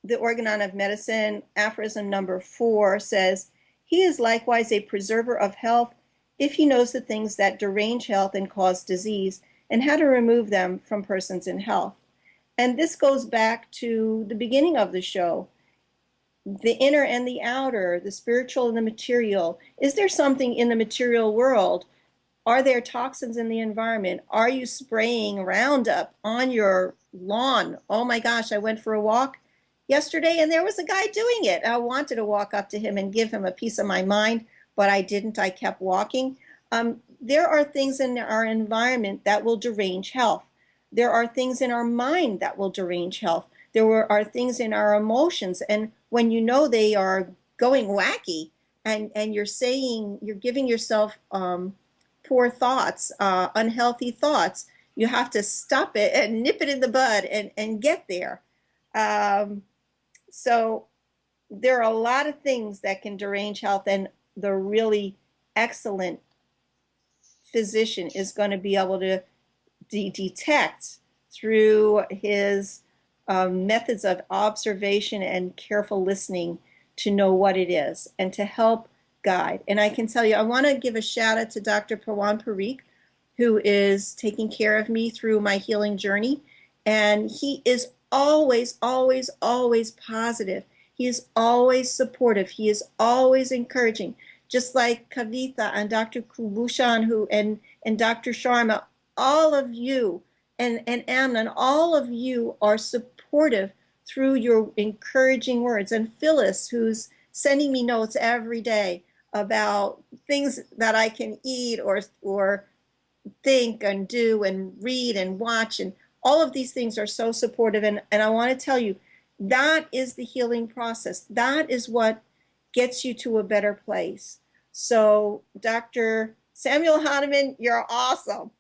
the Organon of Medicine, aphorism number 4 says, he is likewise a preserver of health if he knows the things that derange health and cause disease, and how to remove them from persons in health. And this goes back to the beginning of the show, the inner and the outer, the spiritual and the material. Is there something in the material world? Are there toxins in the environment? Are you spraying Roundup on your lawn? Oh my gosh, I went for a walk yesterday and there was a guy doing it. I wanted to walk up to him and give him a piece of my mind, but I didn't. I kept walking. There are things in our environment that will derange health. There are things in our mind that will derange health. There are things in our emotions. And when you know they are going wacky and you're giving yourself poor thoughts, unhealthy thoughts, you have to stop it and nip it in the bud and get there. So there are a lot of things that can derange health, and the really excellent physician is going to be able to detect through his methods of observation and careful listening to know what it is and to help guide. And I can tell you, I want to give a shout out to Dr. Pawan Parikh, who is taking care of me through my healing journey. And he is always, always, always positive. He is always supportive. He is always encouraging. Just like Kavitha and Dr. Kubushan and Dr. Sharma, all of you, and Amnon, all of you are supportive through your encouraging words. And Phyllis, who's sending me notes every day about things that I can eat or think and do and read and watch, and all of these things are so supportive. And I want to tell you, that is the healing process. That is what gets you to a better place. So Dr. Samuel Hahnemann, you're awesome.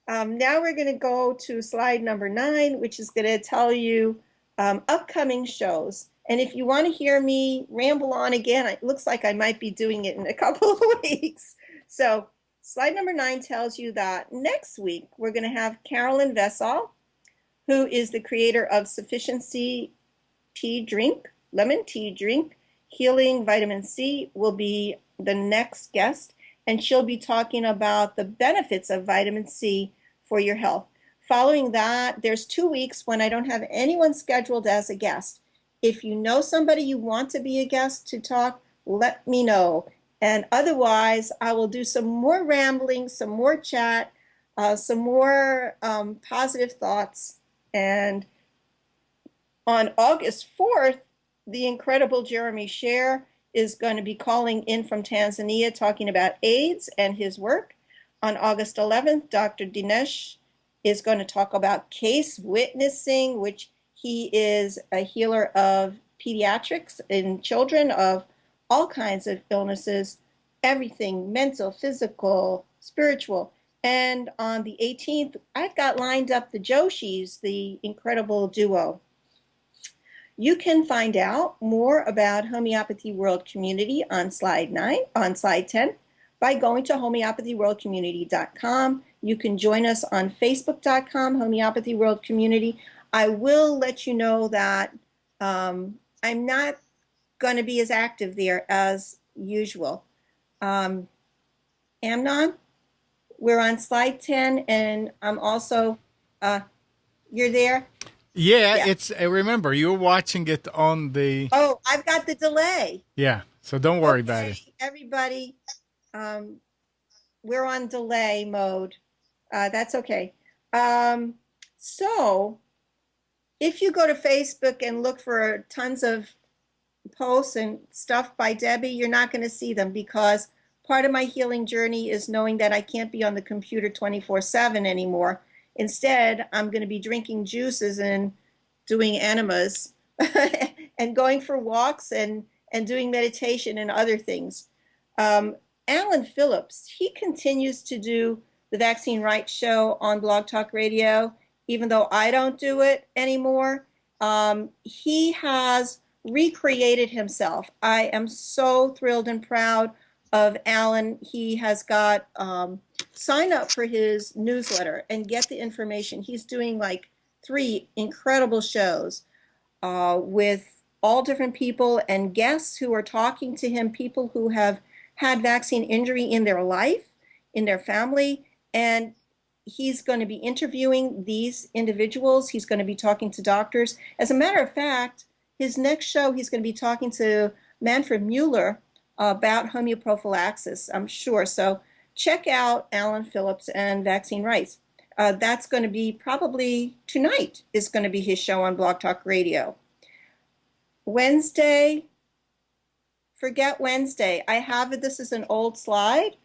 Now we're going to go to slide number 9, which is going to tell you upcoming shows. And if you want to hear me ramble on again, it looks like I might be doing it in a couple of weeks. So slide number 9 tells you that next week we're going to have Carolyn Vessel, who is the creator of Sufficiency Tea Drink, Lemon Tea Drink, Healing Vitamin C, will be the next guest. And she'll be talking about the benefits of vitamin C for your health. Following that, there's 2 weeks when I don't have anyone scheduled as a guest. If you know somebody you want to be a guest to talk, let me know. And otherwise, I will do some more rambling, some more chat, some more positive thoughts. And on August 4th, the incredible Jeremy Sher is going to be calling in from Tanzania talking about AIDS and his work. On August 11th, Dr. Dinesh is going to talk about case witnessing, which he is a healer of pediatrics in children of all kinds of illnesses, everything mental, physical, spiritual. And on the 18th, I've got lined up the Joshis, the incredible duo. You can find out more about Homeopathy World Community on slide 10 by going to homeopathyworldcommunity.com. You can join us on facebook.com, Homeopathy World Community. I will let you know that I'm not going to be as active there as usual. Amnon, we're on slide 10, and I'm also, you're there? Yeah, it's. Remember, you're watching it on the. Oh, I've got the delay. Yeah, so don't worry about it. Everybody, we're on delay mode. That's okay. So, if you go to Facebook and look for tons of posts and stuff by Debbie, you're not going to see them, because part of my healing journey is knowing that I can't be on the computer 24/7 anymore. Instead, I'm going to be drinking juices and doing enemas and going for walks and doing meditation and other things. Alan Phillips, he continues to do the Vaccine Rights Show on Blog Talk Radio, even though I don't do it anymore. He has recreated himself. I am so thrilled and proud of Alan. He has got sign up for his newsletter and get the information. He's doing like 3 incredible shows with all different people and guests who are talking to him, people who have had vaccine injury in their life, in their family, and he's going to be interviewing these individuals. He's going to be talking to doctors. As a matter of fact, his next show, he's going to be talking to Manfred Mueller about homeoprophylaxis, I'm sure. So check out Alan Phillips and Vaccine Rights. That's going to be probably tonight is going to be his show on Blog Talk Radio. Wednesday, forget Wednesday. I have it. This is an old slide.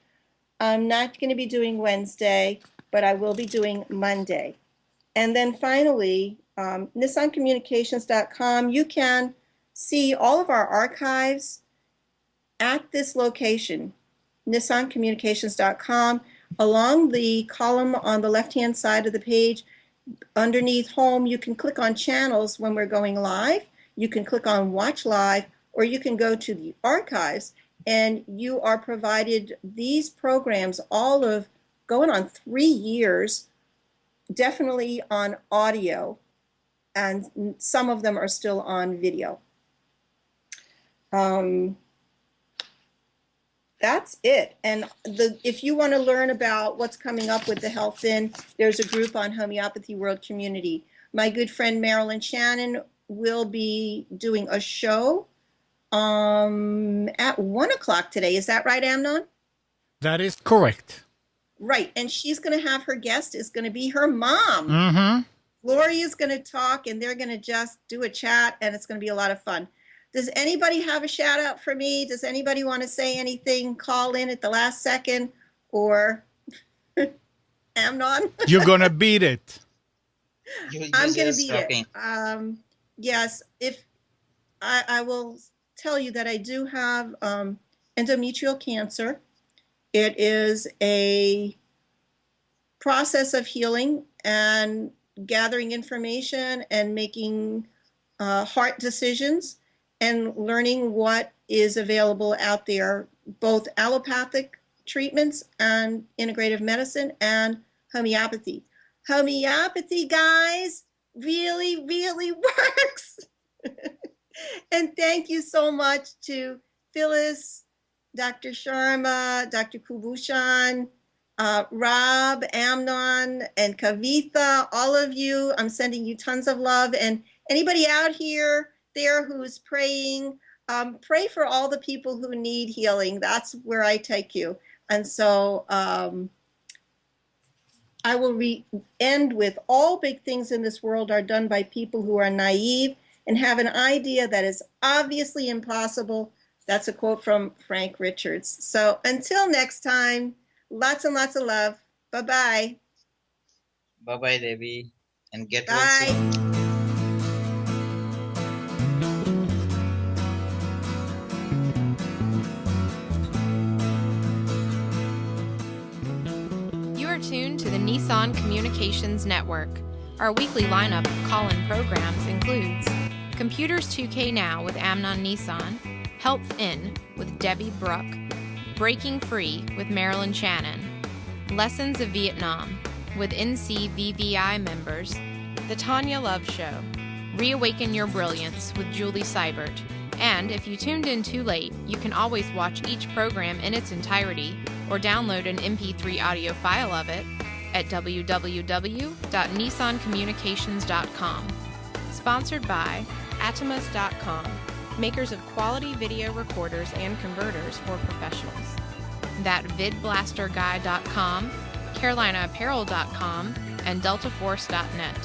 I'm not going to be doing Wednesday, but I will be doing Monday. And then finally, NissanCommunications.com. You can see all of our archives at this location, NissanCommunications.com. Along the column on the left-hand side of the page, underneath Home, you can click on channels when we're going live. You can click on Watch Live, or you can go to the archives, and you are provided these programs, all of going on 3 years, definitely on audio, and some of them are still on video. That's it. And if you want to learn about what's coming up with the Health In, there's a group on Homeopathy World Community. My good friend Marilyn Shannon will be doing a show at 1 o'clock today. Is that right, Amnon? That is correct. Right. And she's going to have her guest is going to be her mom. Mm-hmm. Lori is going to talk, and they're going to just do a chat, and it's going to be a lot of fun. Does anybody have a shout out for me? Does anybody want to say anything? Call in at the last second, or Amnon? You're going to beat it. I'm going to beat it. Yes, if I will tell you that I do have endometrial cancer. It is a process of healing and gathering information and making hard decisions and learning what is available out there, both allopathic treatments and integrative medicine and homeopathy. Homeopathy, guys, really, really works. And thank you so much to Phyllis, Dr. Sharma, Dr. Kubushan, Rob, Amnon, and Kavitha, all of you. I'm sending you tons of love. And anybody out there who's praying, pray for all the people who need healing. That's where I take you. And so I will end with all big things in this world are done by people who are naive and have an idea that is obviously impossible. That's a quote from Frank Richards. So until next time, lots and lots of love. Bye-bye. Bye-bye, Debbie. And get well Bye. soon. You are tuned to the Nissan Communications Network. Our weekly lineup of call-in programs includes Computers 2K Now with Amnon Nissan, Health In with Debbie Bruck, Breaking Free with Marilyn Shannon, Lessons of Vietnam with NCVVI members, The Tanya Love Show, Reawaken Your Brilliance with Julie Seibert, and if you tuned in too late, you can always watch each program in its entirety or download an MP3 audio file of it at www.nissancommunications.com. Sponsored by Atomus.com, makers of quality video recorders and converters for professionals. That VidBlasterGuy.com, CarolinaApparel.com, and DeltaForce.net.